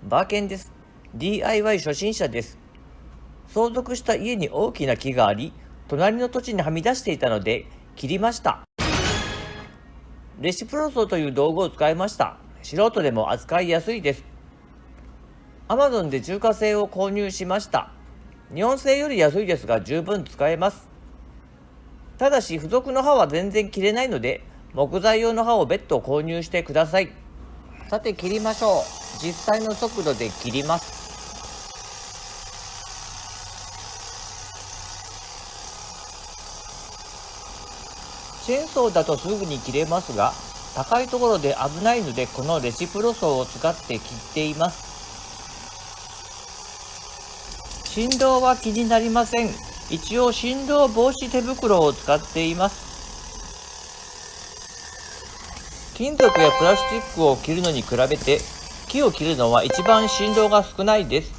バーケンです。 DIY 初心者です。相続した家に大きな木があり、隣の土地にはみ出していたので切りました。レシプロソーという道具を使いました。素人でも扱いやすいです。 Amazon で中華製を購入しました。日本製より安いですが十分使えます。ただし付属の刃は全然切れないので、木材用の刃を別途購入してください。さて切りましょう。実際の速度で切ります。チェーンソーだとすぐに切れますが、高いところで危ないのでこのレシプロソーを使って切っています。振動は気になりません。一応振動防止手袋を使っています。金属やプラスチックを切るのに比べて木を切るのは一番振動が少ないです。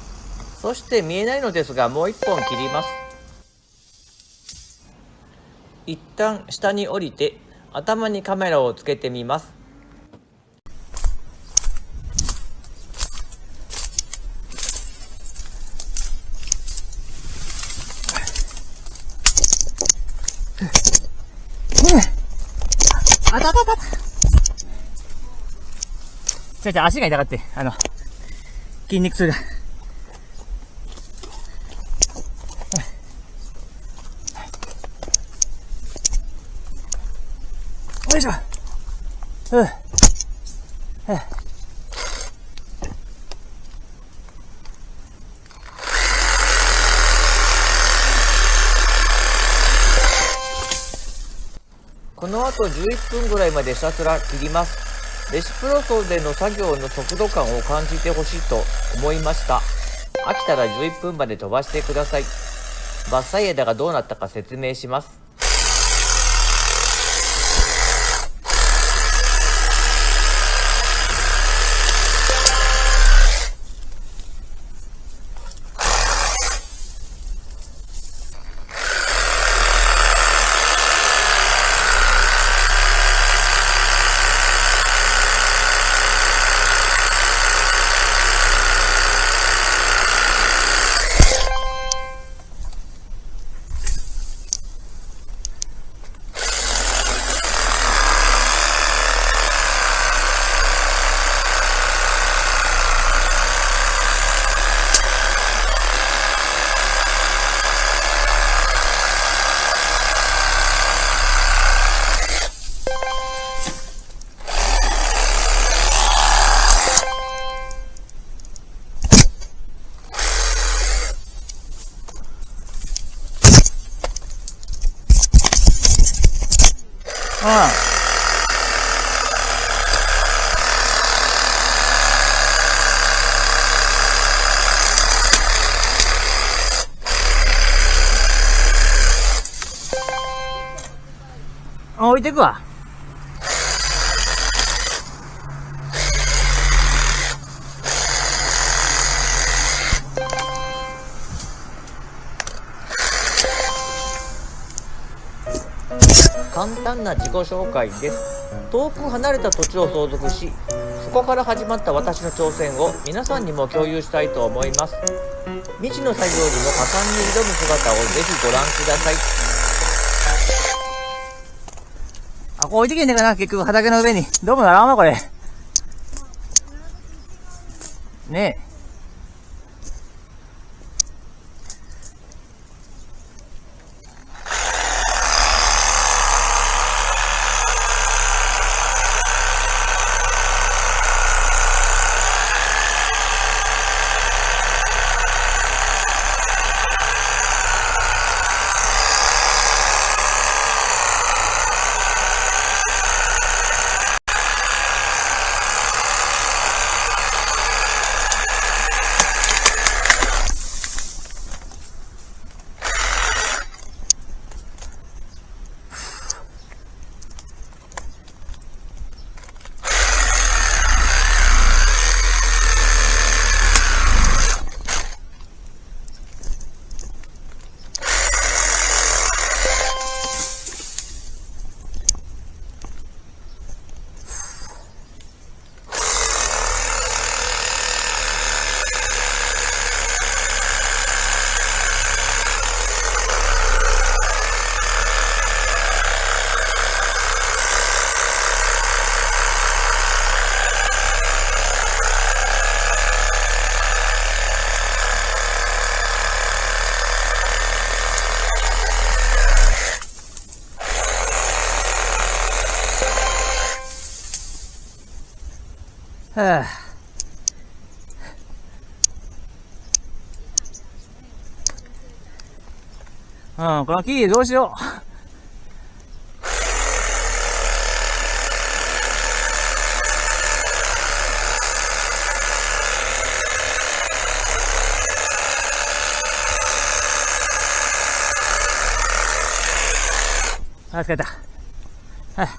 そして見えないのですがもう一本切ります。一旦下に降りて頭にカメラをつけてみます。あたたたた。足が痛がって、筋肉痛が。よいしょ。この後11分ぐらいまでひたすら切ります。レシプロソーでの作業の速度感を感じてほしいと思いました。飽きたら11分まで飛ばしてください。伐採枝がどうなったか説明します。置いてくわ。簡単な自己紹介です。遠く離れた土地を相続し、そこから始まった私の挑戦を皆さんにも共有したいと思います。未知の作業にも果敢に挑む姿をぜひご覧ください。これ置いてけんねえかな、結局畑の上に。どうもならんわ、これ。ねえ。はあ、このキーどうしよう。あ、疲れた。はい。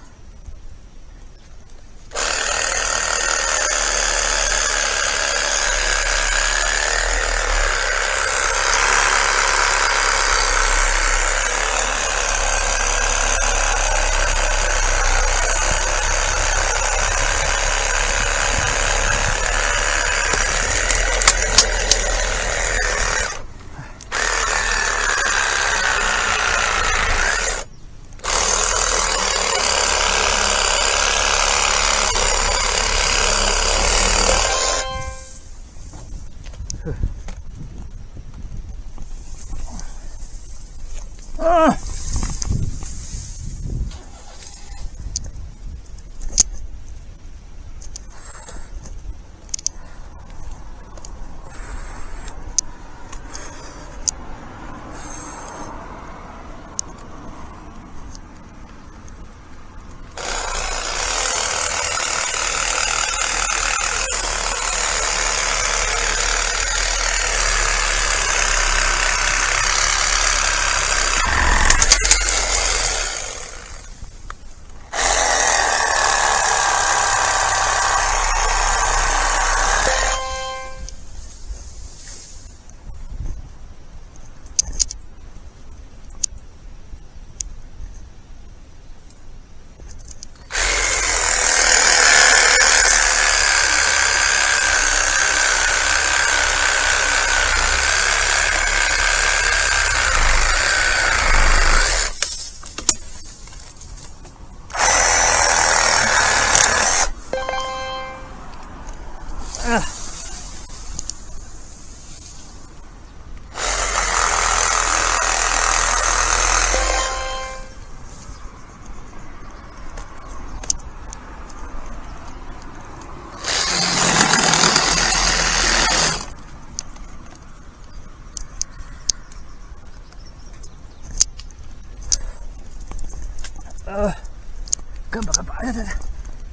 頑張、頑張、あれだ、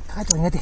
高いとこに寝て。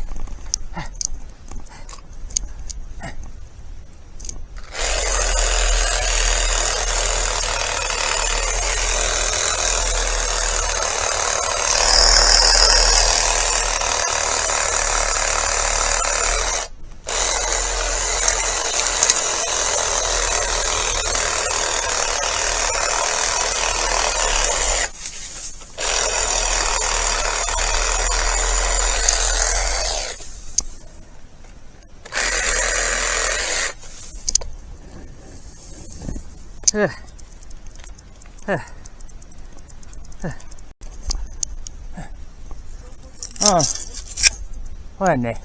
ほやね。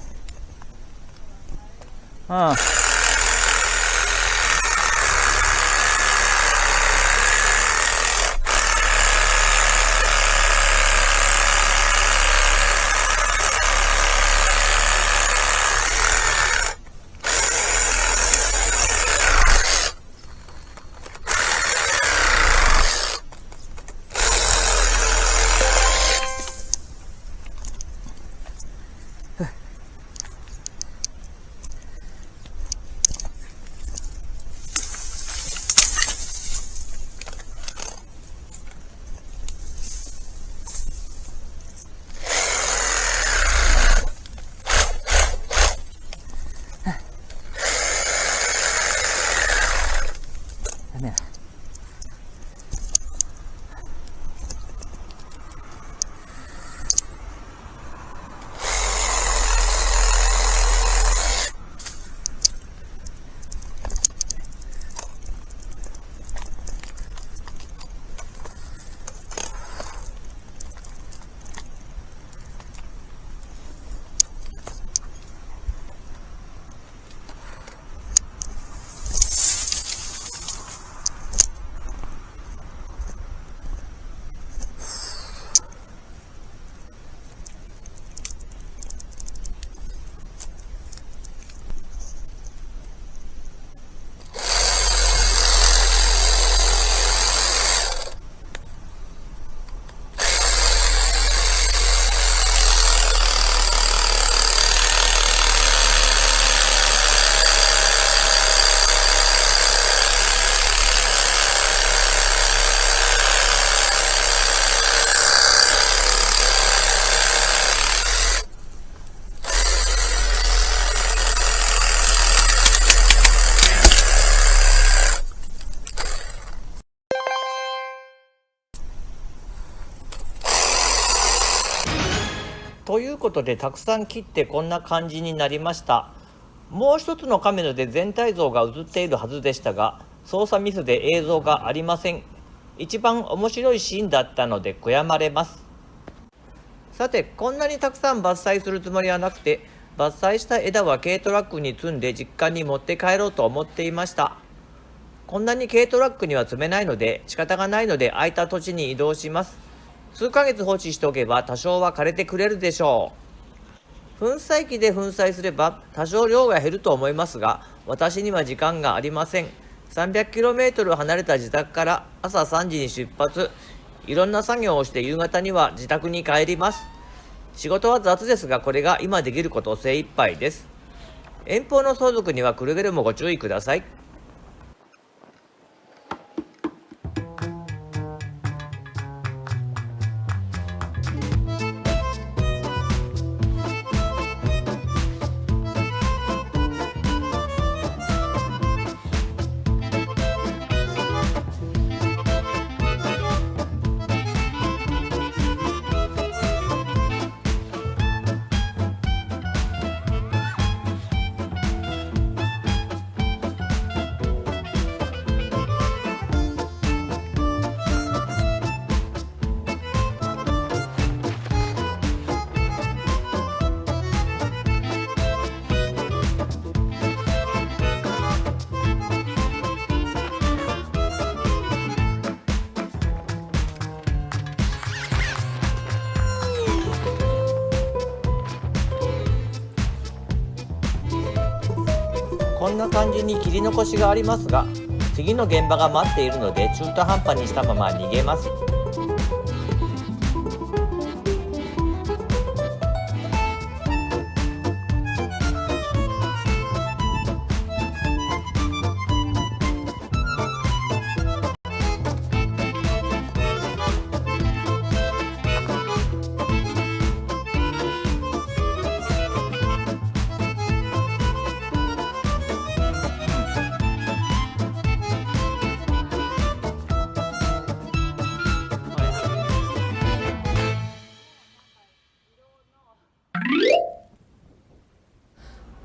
ということでたくさん切ってこんな感じになりました。もう一つのカメラで全体像が映っているはずでしたが、操作ミスで映像がありません。一番面白いシーンだったので悔やまれます。さて、こんなにたくさん伐採するつもりはなくて、伐採した枝は軽トラックに積んで実家に持って帰ろうと思っていました。こんなに軽トラックには積めないので仕方がないので空いた土地に移動します。数ヶ月放置しておけば多少は枯れてくれるでしょう。粉砕機で粉砕すれば多少量が減ると思いますが、私には時間がありません。300km 離れた自宅から朝3時に出発、いろんな作業をして夕方には自宅に帰ります。仕事は雑ですが、これが今できること精一杯です。遠方の相続にはくれぐれもご注意ください。こんな感じに切り残しがありますが、次の現場が待っているので中途半端にしたまま逃げます。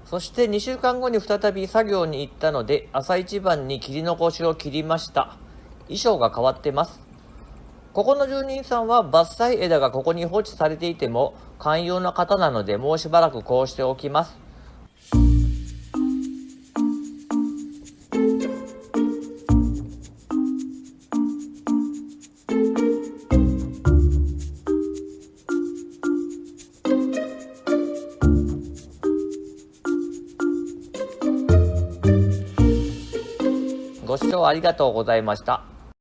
そして2週間後に再び作業に行ったので、朝一番に切り残しを切りました。衣装が変わってます。ここの住人さんは伐採枝がここに放置されていても寛容な方なので、もうしばらくこうしておきます。ご視聴ありがとうございました。